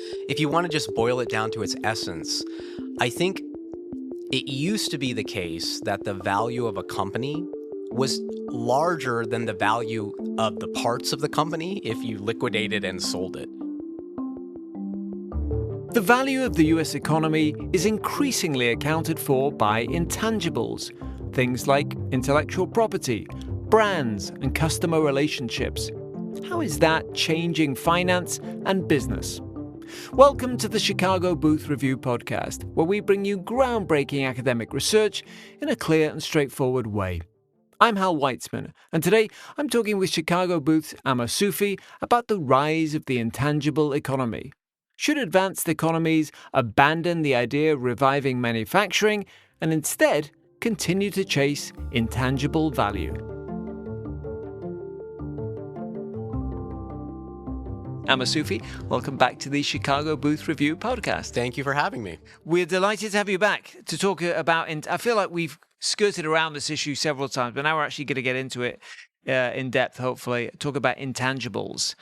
If you want to just boil it down to its essence, I think it used to be the case that the value of a company was larger than the value of the parts of the company if you liquidated and sold it. The value of the US economy is increasingly accounted for by intangibles, things like intellectual property, brands, and customer relationships. How is that changing finance and business? Welcome to the Chicago Booth Review podcast, where we bring you groundbreaking academic research in a clear and straightforward way. I'm Hal Weitzman, and today I'm talking with Chicago Booth's Amir Sufi about the rise of the intangible economy. Should advanced economies abandon the idea of reviving manufacturing and instead continue to chase intangible value? Amir Sufi, welcome back to the Chicago Booth Review podcast. Thank you for having me. We're delighted to have you back to talk about, I feel like we've skirted around this issue several times, but now we're actually going to get into it in depth, hopefully, talk about intangibles.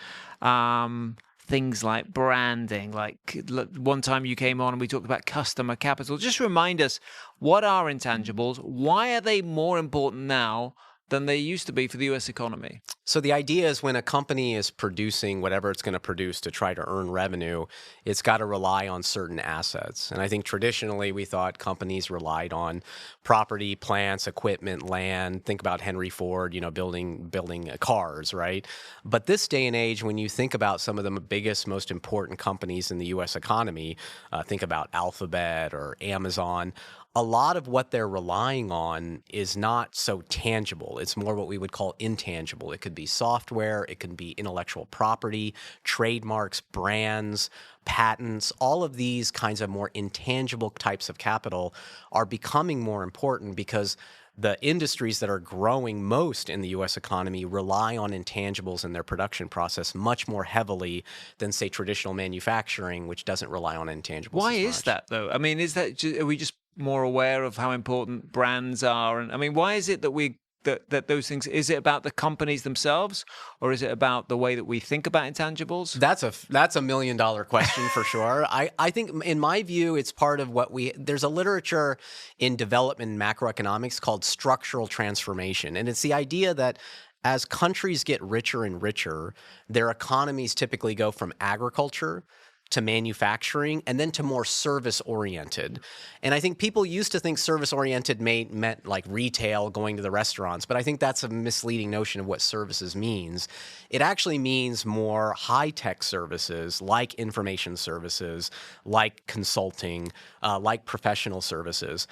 Things like branding, like one time you came on and we talked about customer capital. Just remind us, what are intangibles? Why are they more important now than they used to be for the U.S. economy? So the idea is when a company is producing whatever it's going to produce to try to earn revenue, it's got to rely on certain assets. And I think traditionally we thought companies relied on property, plants, equipment, land. Think about Henry Ford, building cars, right? But this day and age, when you think about some of the biggest, most important companies in the U.S. economy, think about Alphabet or Amazon. A lot of what they're relying on is not so tangible. It's more what we would call intangible. It could be software, it can be intellectual property, trademarks, brands, patents. All of these kinds of more intangible types of capital are becoming more important because the industries that are growing most in the U.S. economy rely on intangibles in their production process much more heavily than, say, traditional manufacturing, which doesn't rely on intangibles. Why as is much. that, though? I mean, are we just more aware of how important brands are? And I mean, why is it that those things, is it about the companies themselves, or is it about the way that we think about intangibles? That's a $1 million question for sure. I think, in my view, it's part of there's a literature in development and macroeconomics called structural transformation. And it's the idea that as countries get richer and richer, their economies typically go from agriculture to manufacturing, and then to more service-oriented. And I think people used to think service-oriented meant like retail, going to the restaurants, but I think that's a misleading notion of what services means. It actually means more high-tech services, like information services, like consulting, like professional services.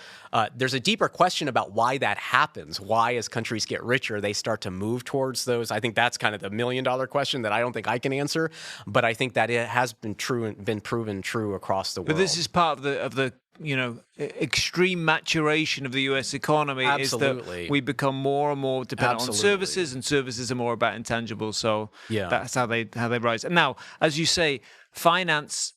There's a deeper question about why that happens. Why, as countries get richer, they start to move towards those. I think that's kind of the $1 million question that I don't think I can answer, but I think that it has been proven true across the world. But this is part of the extreme maturation of the U.S. economy. Absolutely. Is that we become more and more dependent Absolutely. on services, and services are more about intangibles. So Yeah. that's how they rise. And now, as you say, finance,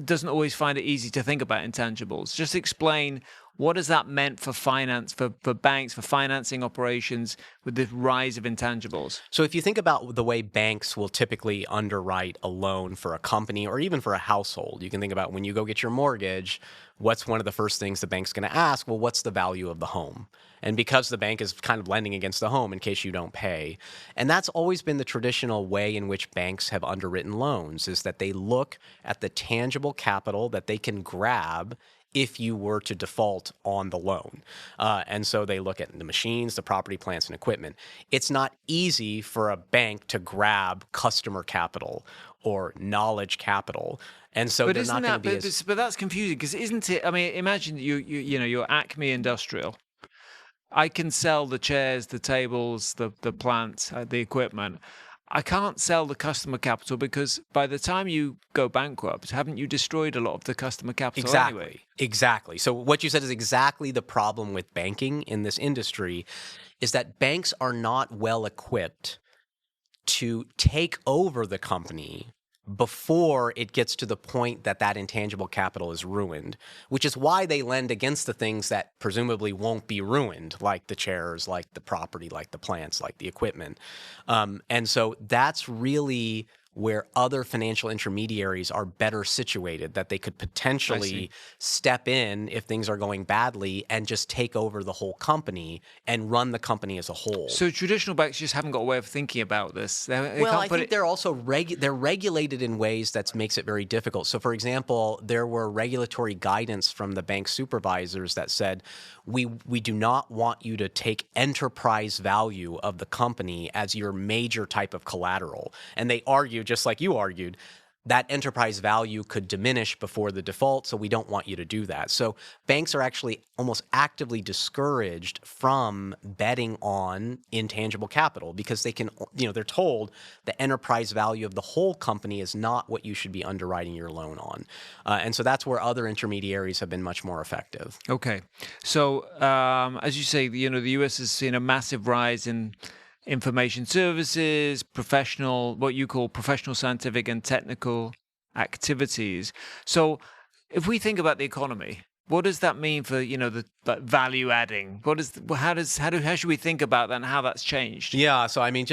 doesn't always find it easy to think about intangibles. Just explain, what has that meant for finance, for banks, for financing operations with the rise of intangibles? So if you think about the way banks will typically underwrite a loan for a company or even for a household, you can think about when you go get your mortgage, what's one of the first things the bank's going to ask? Well, what's the value of the home? And because the bank is kind of lending against the home in case you don't pay. And that's always been the traditional way in which banks have underwritten loans, is that they look at the tangible capital that they can grab if you were to default on the loan. And so they look at the machines, the property, plants, and equipment. It's not easy for a bank to grab customer capital or knowledge capital. And so they're not going to be But that's confusing, because isn't it? I mean, imagine you're Acme Industrial. I can sell the chairs, the tables, the plants, the equipment. I can't sell the customer capital, because by the time you go bankrupt, haven't you destroyed a lot of the customer capital anyway? Exactly. So what you said is exactly the problem with banking in this industry, is that banks are not well equipped to take over the company before it gets to the point that that intangible capital is ruined, which is why they lend against the things that presumably won't be ruined, like the chairs, like the property, like the plants, like the equipment. And so that's really where other financial intermediaries are better situated, that they could potentially step in if things are going badly and just take over the whole company and run the company as a whole. So traditional banks just haven't got a way of thinking about this. They Well, can't I put think it. they're also they're regulated in ways that makes it very difficult. So, for example, there were regulatory guidance from the bank supervisors that said, we do not want you to take enterprise value of the company as your major type of collateral. And they argue, just like you argued, that enterprise value could diminish before the default, so we don't want you to do that. So banks are actually almost actively discouraged from betting on intangible capital because they can, they're told the enterprise value of the whole company is not what you should be underwriting your loan on. And so that's where other intermediaries have been much more effective. Okay. So, as you say, the U.S. has seen a massive rise in information services, what you call professional, scientific, and technical activities. So, if we think about the economy, what does that mean for the value adding? How should we think about that and how that's changed? Yeah, so I mean,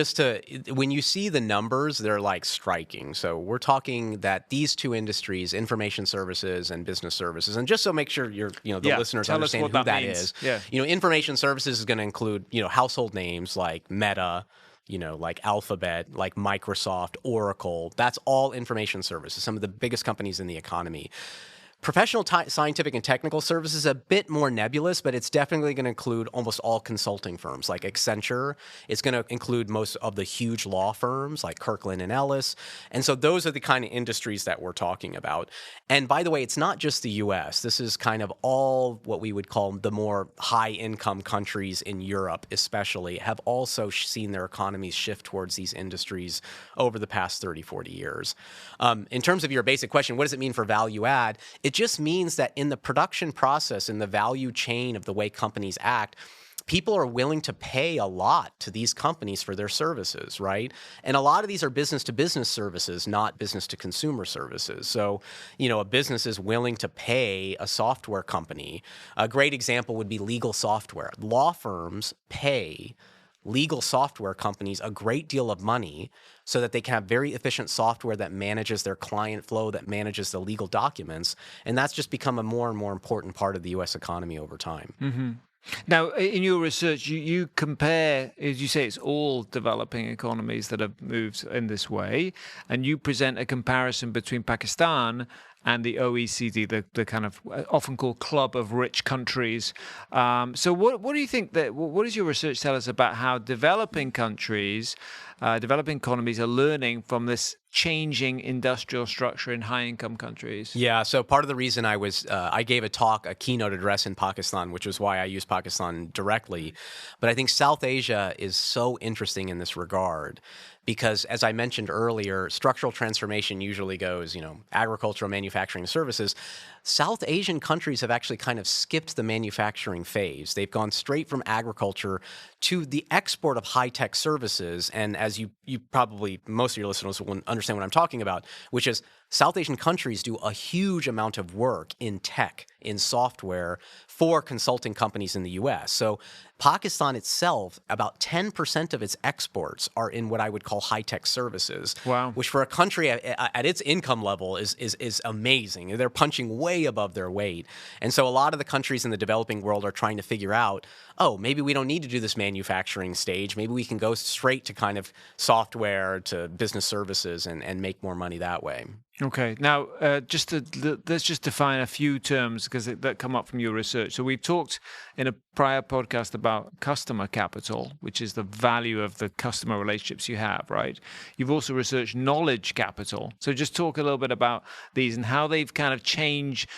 when you see the numbers, they're like striking. So we're talking that these two industries, information services and business services, and just so make sure the listeners understand who that is. Yeah. Information services is going to include household names like Meta, like Alphabet, like Microsoft, Oracle. That's all information services. Some of the biggest companies in the economy. Professional scientific and technical services is a bit more nebulous, but it's definitely going to include almost all consulting firms like Accenture. It's going to include most of the huge law firms like Kirkland and Ellis. And so those are the kind of industries that we're talking about. And by the way, it's not just the U.S. This is kind of all what we would call the more high-income countries in Europe especially have also seen their economies shift towards these industries over the past 30, 40 years. In terms of your basic question, what does it mean for value add? It just means that in the production process, in the value chain of the way companies act, people are willing to pay a lot to these companies for their services, right? And a lot of these are business-to-business services, not business-to-consumer services. So, a business is willing to pay a software company. A great example would be legal software. Law firms pay legal software companies a great deal of money so that they can have very efficient software that manages their client flow, that manages the legal documents. And that's just become a more and more important part of the U.S. economy over time. Mm-hmm. Now, in your research, you compare, as you say, it's all developing economies that have moved in this way, and you present a comparison between Pakistan and the OECD, the kind of often called club of rich countries. So what do you think what does your research tell us about how developing countries, developing economies are learning from this changing industrial structure in high-income countries? Yeah, so part of the reason I gave a keynote address in Pakistan, which is why I use Pakistan directly. But I think South Asia is so interesting in this regard because, as I mentioned earlier, structural transformation usually goes, agricultural, manufacturing, services. South Asian countries have actually kind of skipped the manufacturing phase. They've gone straight from agriculture to the export of high-tech services. And as you probably, most of your listeners will understand what I'm talking about, which is South Asian countries do a huge amount of work in tech, in software for consulting companies in the U.S. So Pakistan itself, about 10% of its exports are in what I would call high-tech services. Wow. Which for a country at its income level is amazing. They're punching way above their weight. And so a lot of the countries in the developing world are trying to figure out, maybe we don't need to do this manufacturing stage. Maybe we can go straight to kind of software, to business services and make more money that way. Okay. Now, let's just define a few terms because that come up from your research. So we've talked in a prior podcast about customer capital, which is the value of the customer relationships you have, right? You've also researched knowledge capital. So just talk a little bit about these and how they've kind of changed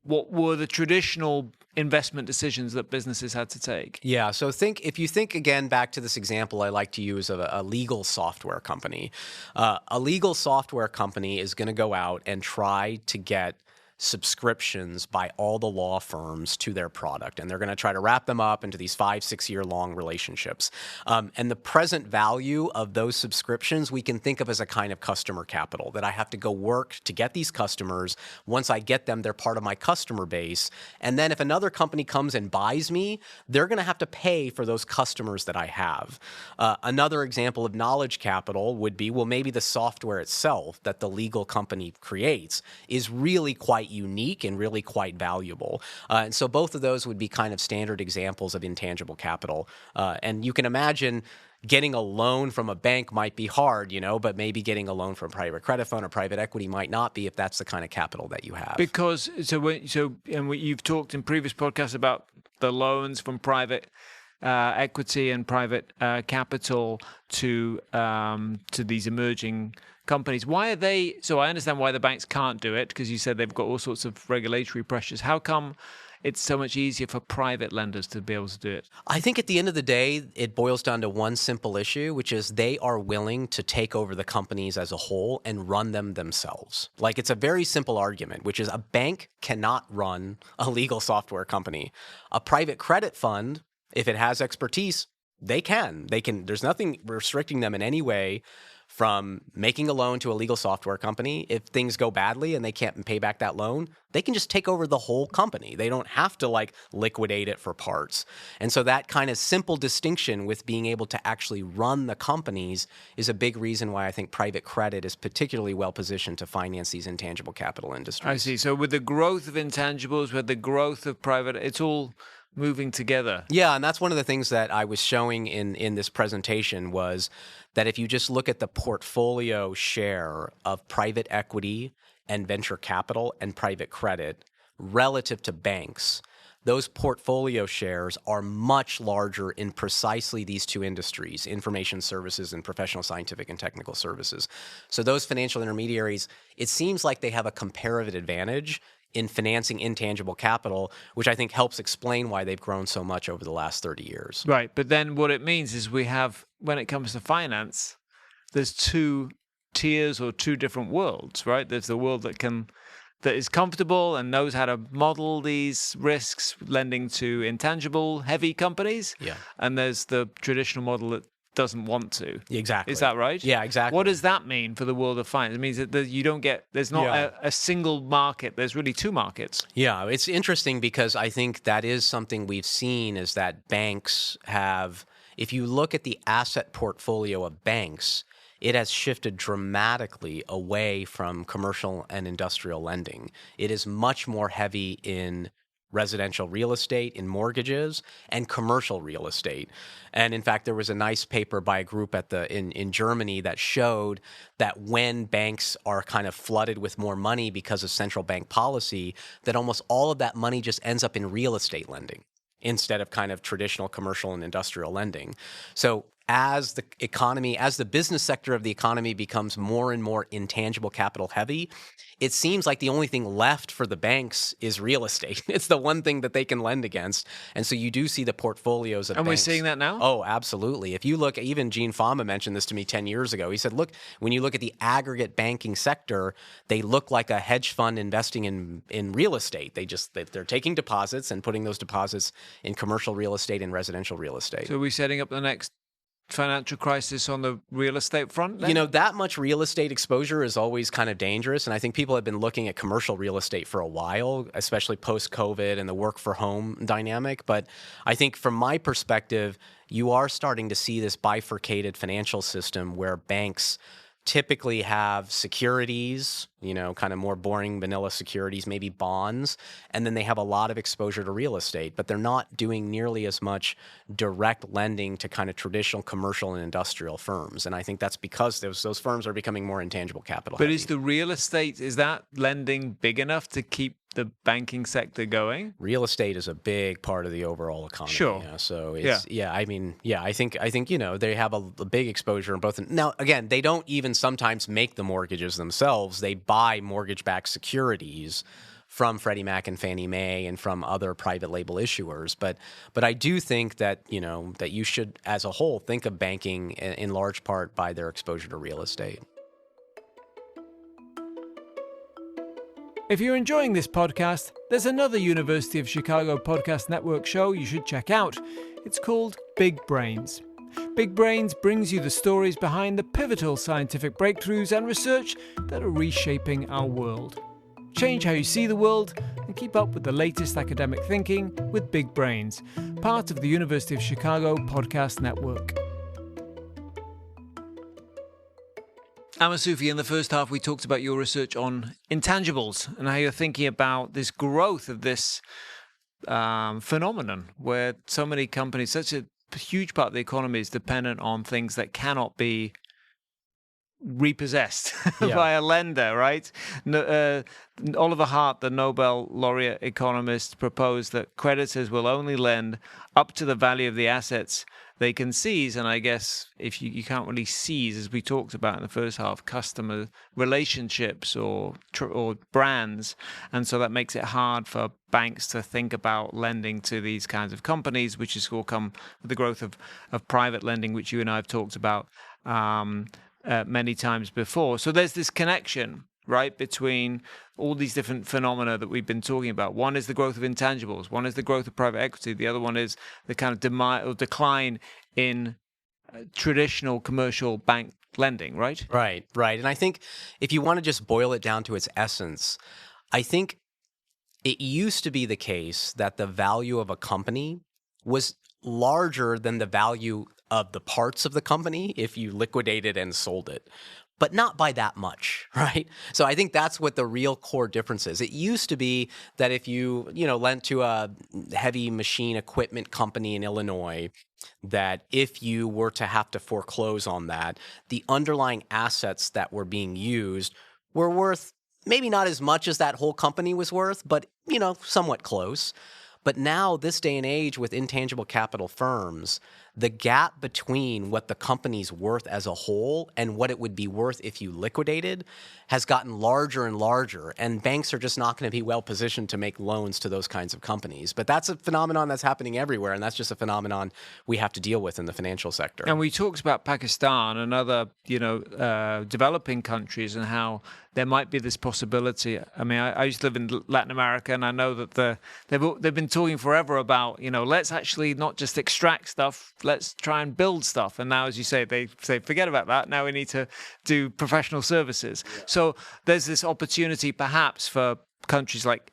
what were the traditional investment decisions that businesses had to take. Yeah, so if you think again back to this example I like to use of a legal software company. A legal software company is going to go out and try to get subscriptions by all the law firms to their product. And they're going to try to wrap them up into these 5-6 year long relationships. And the present value of those subscriptions we can think of as a kind of customer capital, that I have to go work to get these customers. Once I get them, they're part of my customer base. And then if another company comes and buys me, they're going to have to pay for those customers that I have. Another example of knowledge capital would be, well, maybe the software itself that the legal company creates is really quite unique and really quite valuable. And so both of those would be kind of standard examples of intangible capital. And you can imagine getting a loan from a bank might be hard, but maybe getting a loan from a private credit fund or private equity might not be if that's the kind of capital that you have. Because you've talked in previous podcasts about the loans from private equity and private capital to these emerging companies. Why are they? So I understand why the banks can't do it, because you said they've got all sorts of regulatory pressures. How come it's so much easier for private lenders to be able to do it? I think at the end of the day, it boils down to one simple issue, which is they are willing to take over the companies as a whole and run them themselves. Like, it's a very simple argument, which is a bank cannot run a legal software company. A private credit fund, if it has expertise, they can. There's nothing restricting them in any way from making a loan to a legal software company. If things go badly and they can't pay back that loan, they can just take over the whole company. They don't have to liquidate it for parts. And so that kind of simple distinction with being able to actually run the companies is a big reason why I think private credit is particularly well positioned to finance these intangible capital industries. I see. So with the growth of intangibles, with the growth of private, it's all moving together. Yeah, and that's one of the things that I was showing in this presentation was that if you just look at the portfolio share of private equity and venture capital and private credit relative to banks, those portfolio shares are much larger in precisely these two industries, information services and professional scientific and technical services. So those financial intermediaries, it seems like they have a comparative advantage in financing intangible capital, which I think helps explain why they've grown so much over the last 30 years. Right. But then what it means is we have, when it comes to finance, there's two tiers or two different worlds, right? There's the world that is comfortable and knows how to model these risks, lending to intangible heavy companies. Yeah. And there's the traditional model that doesn't want to. Exactly. Is that right? Yeah, exactly. What does that mean for the world of finance? It means that you don't get, there's not a single market. There's really two markets. Yeah, it's interesting because I think that is something we've seen is that banks have, if you look at the asset portfolio of banks, it has shifted dramatically away from commercial and industrial lending. It is much more heavy in residential real estate, in mortgages, and commercial real estate. And in fact, there was a nice paper by a group in Germany that showed that when banks are kind of flooded with more money because of central bank policy, that almost all of that money just ends up in real estate lending instead of kind of traditional commercial and industrial lending. So as the economy, as the business sector of the economy becomes more and more intangible capital heavy, it seems like the only thing left for the banks is real estate. It's the one thing that they can lend against. And so you do see the portfolios of banks. And we're seeing that now? Oh, absolutely. If you look, even Gene Fama mentioned this to me 10 years ago. He said, look, when you look at the aggregate banking sector, they look like a hedge fund investing in real estate. They're taking deposits and putting those deposits in commercial real estate and residential real estate. So are we setting up the next financial crisis on the real estate front then? That much real estate exposure is always kind of dangerous. And I think people have been looking at commercial real estate for a while, especially post-COVID and the work for home dynamic. But I think from my perspective, you are starting to see this bifurcated financial system where banks typically have securities, kind of more boring vanilla securities, maybe bonds, and then they have a lot of exposure to real estate, but they're not doing nearly as much direct lending to kind of traditional commercial and industrial firms. And I think that's because those firms are becoming more intangible capital But heavy. is the real estate, is that lending big enough to keep the banking sector going? Real estate is a big part of the overall economy. Sure. So it's, I think they have a big exposure in both. Now, again, they don't even sometimes make the mortgages themselves. They buy mortgage-backed securities from Freddie Mac and Fannie Mae and from other private label issuers. But I do think that, that you should, as a whole, think of banking in large part by their exposure to real estate. If you're enjoying this podcast, there's another University of Chicago Podcast Network show you should check out. It's called Big Brains. Big Brains brings you the stories behind the pivotal scientific breakthroughs and research that are reshaping our world. Change how you see the world and keep up with the latest academic thinking with Big Brains, part of the University of Chicago Podcast Network. Amir Sufi, in the first half, we talked about your research on intangibles and how you're thinking about this growth of this phenomenon where so many companies, such a huge part of the economy is dependent on things that cannot be repossessed by a lender, right? Oliver Hart, the Nobel laureate economist, proposed that creditors will only lend up to the value of the assets they can seize. And I guess if you can't really seize, as we talked about in the first half, customer relationships or brands. And so that makes it hard for banks to think about lending to these kinds of companies, which is all come with the growth of private lending, which you and I have talked about many times before. So there's this connection, right, between all these different phenomena that we've been talking about. One is the growth of intangibles. One is the growth of private equity. The other one is the kind of decline in traditional commercial bank lending, right? Right. And I think if you want to just boil it down to its essence, I think it used to be the case that the value of a company was larger than the value of the parts of the company if you liquidated and sold it, but not by that much, right? So I think that's what the real core difference is. It used to be that if you lent to a heavy machine equipment company in Illinois, that if you were to have to foreclose on that, the underlying assets that were being used were worth maybe not as much as that whole company was worth, but somewhat close. But now, this day and age with intangible capital firms, the gap between what the company's worth as a whole and what it would be worth if you liquidated has gotten larger and larger. And banks are just not going to be well positioned to make loans to those kinds of companies. But that's a phenomenon that's happening everywhere. And that's just a phenomenon we have to deal with in the financial sector. And we talked about Pakistan and other, developing countries and how there might be this possibility. I mean, I used to live in Latin America, and I know that they've been talking forever about, let's actually not just extract stuff, let's try and build stuff. And now, as you say, they say, forget about that. Now we need to do professional services. Yeah. So there's this opportunity perhaps for countries like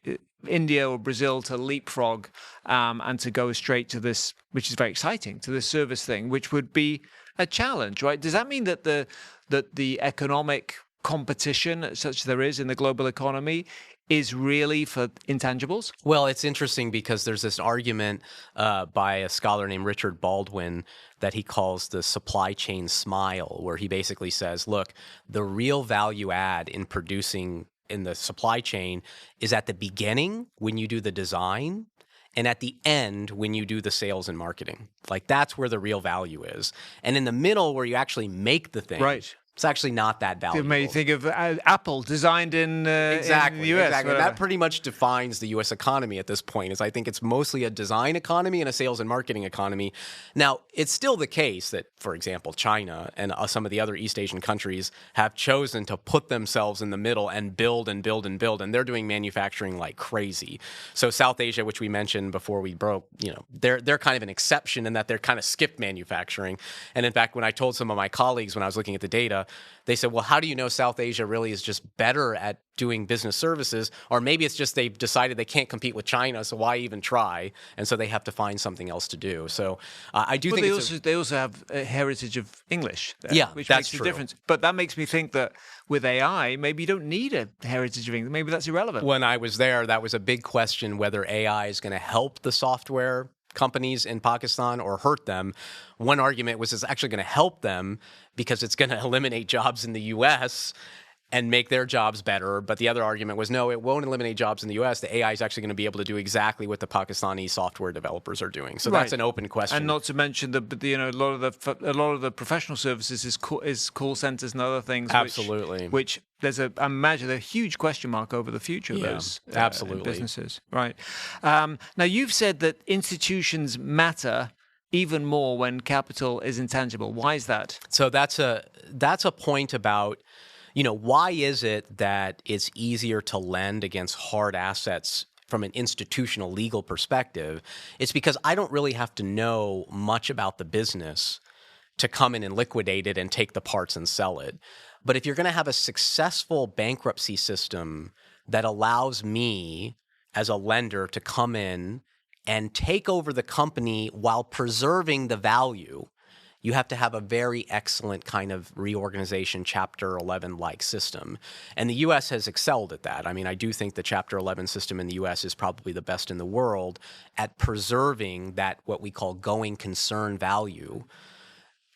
India or Brazil to leapfrog and to go straight to this, which is very exciting, to this service thing, which would be a challenge, right? Does that mean that the economic competition, such as there is in the global economy, is really for intangibles? Well, it's interesting because there's this argument by a scholar named Richard Baldwin that he calls the supply chain smile, where he basically says, look, the real value add in producing in the supply chain is at the beginning when you do the design and at the end when you do the sales and marketing. Like, that's where the real value is. And in the middle where you actually make the thing. Right. It's actually not that valuable. It made you think of Apple, designed in the U.S. Exactly. That pretty much defines the U.S. economy at this point. I think it's mostly a design economy and a sales and marketing economy. Now, it's still the case that, for example, China and some of the other East Asian countries have chosen to put themselves in the middle and build and build and build, and they're doing manufacturing like crazy. So South Asia, which we mentioned before we broke, they're kind of an exception in that they're kind of skipped manufacturing. And in fact, when I told some of my colleagues when I was looking at the data, they said, well, how do you know South Asia really is just better at doing business services? Or maybe it's just they've decided they can't compete with China, so why even try? And so they have to find something else to do. So I do think they also have a heritage of English. that's Which makes true. A difference. But that makes me think that with AI, maybe you don't need a heritage of English. Maybe that's irrelevant. When I was there, that was a big question whether AI is going to help the software companies in Pakistan or hurt them. One argument was it's actually going to help them because it's going to eliminate jobs in the U.S. and make their jobs better. But the other argument was, no, it won't eliminate jobs in the U.S. The AI is actually going to be able to do exactly what the Pakistani software developers are doing. So that's an open question. And not to mention a lot of the professional services is call centers and other things. Absolutely. Which there's I imagine a huge question mark over the future of those businesses. Right. Now you've said that institutions matter even more when capital is intangible. Why is that? So that's a point about Why is it that it's easier to lend against hard assets from an institutional legal perspective? It's because I don't really have to know much about the business to come in and liquidate it and take the parts and sell it. But if you're going to have a successful bankruptcy system that allows me as a lender to come in and take over the company while preserving the value, you have to have a very excellent kind of reorganization Chapter 11-like system. And the U.S. has excelled at that. I mean, I do think the Chapter 11 system in the U.S. is probably the best in the world at preserving that what we call going concern value,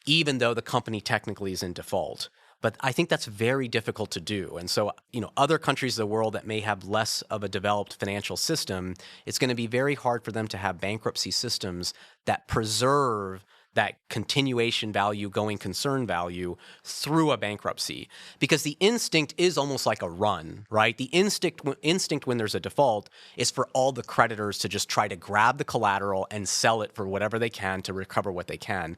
even though the company technically is in default. But I think that's very difficult to do. And so, other countries of the world that may have less of a developed financial system, it's going to be very hard for them to have bankruptcy systems that preserve that continuation value, going concern value through a bankruptcy. Because the instinct is almost like a run, right? The instinct when there's a default is for all the creditors to just try to grab the collateral and sell it for whatever they can to recover what they can.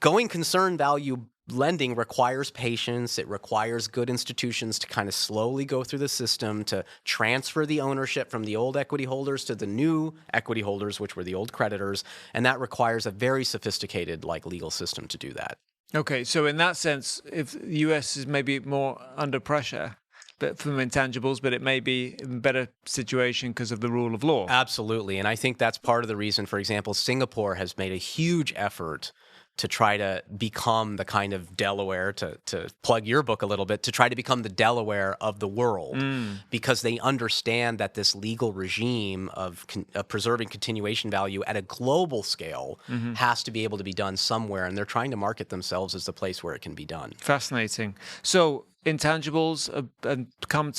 Going concern value lending requires patience. It requires good institutions to kind of slowly go through the system to transfer the ownership from the old equity holders to the new equity holders, which were the old creditors. And that requires a very sophisticated legal system to do that. Okay, so in that sense, if the US is maybe more under pressure from intangibles, but it may be in a better situation because of the rule of law. Absolutely. And I think that's part of the reason, for example, Singapore has made a huge effort to try to become the kind of Delaware, to plug your book a little bit, to try to become the Delaware of the world, because they understand that this legal regime of preserving continuation value at a global scale has to be able to be done somewhere, and they're trying to market themselves as the place where it can be done. Fascinating. So intangibles have come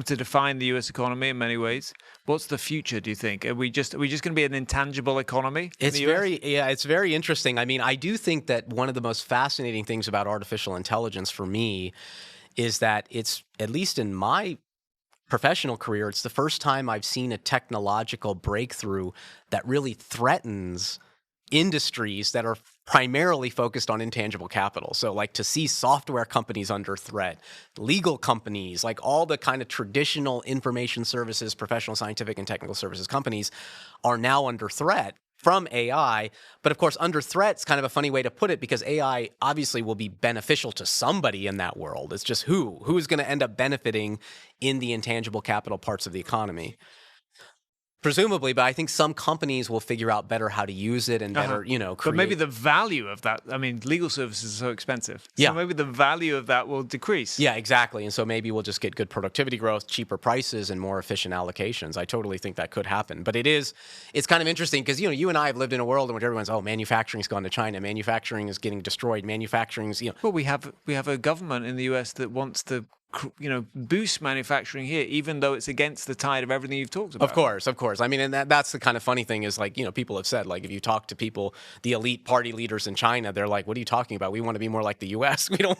to define the U.S. economy in many ways. What's the future, do you think? Are we just going to be an intangible economy? It's very interesting. I mean, I do think that one of the most fascinating things about artificial intelligence for me is that it's, at least in my professional career, it's the first time I've seen a technological breakthrough that really threatens industries that are primarily focused on intangible capital. So to see software companies under threat, legal companies, all the kind of traditional information services, professional, scientific, and technical services companies are now under threat from AI. But of course, under threat is kind of a funny way to put it, because AI obviously will be beneficial to somebody in that world. It's just who's going to end up benefiting in the intangible capital parts of the economy. Presumably, but I think some companies will figure out better how to use it and better, create. But maybe the value of that, legal services are so expensive. So maybe the value of that will decrease. Yeah, exactly. And so maybe we'll just get good productivity growth, cheaper prices, and more efficient allocations. I totally think that could happen. But it's kind of interesting because, you and I have lived in a world in which everyone's, manufacturing's gone to China. Manufacturing is getting destroyed. Manufacturing's, Well, we have a government in the US that wants to boost manufacturing here, even though it's against the tide of everything you've talked about. Of course. I mean, and that's the kind of funny thing is people have said, if you talk to people, the elite party leaders in China, they're like, what are you talking about? We want to be more like the US. We don't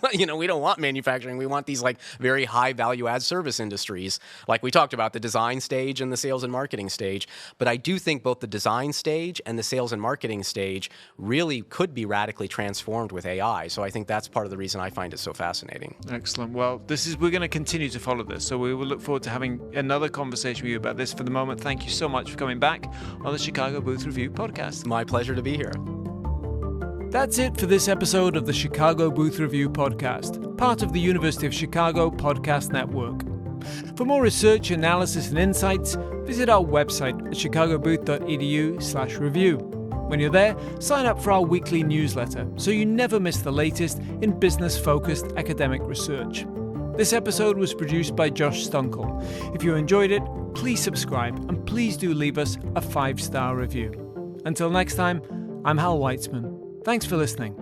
want manufacturing. We want these very high value add service industries. Like we talked about, the design stage and the sales and marketing stage. But I do think both the design stage and the sales and marketing stage really could be radically transformed with AI. So I think that's part of the reason I find it so fascinating. Excellent. Well, we're going to continue to follow this, so we will look forward to having another conversation with you about this. For the moment, thank you so much for coming back on the Chicago Booth Review podcast. My pleasure to be here. That's it for this episode of the Chicago Booth Review podcast, part of the University of Chicago Podcast Network. For more research, analysis, and insights, visit our website at chicagobooth.edu/review. When you're there, sign up for our weekly newsletter so you never miss the latest in business-focused academic research. This episode was produced by Josh Stunkel. If you enjoyed it, please subscribe and please do leave us a 5-star review. Until next time, I'm Hal Weitzman. Thanks for listening.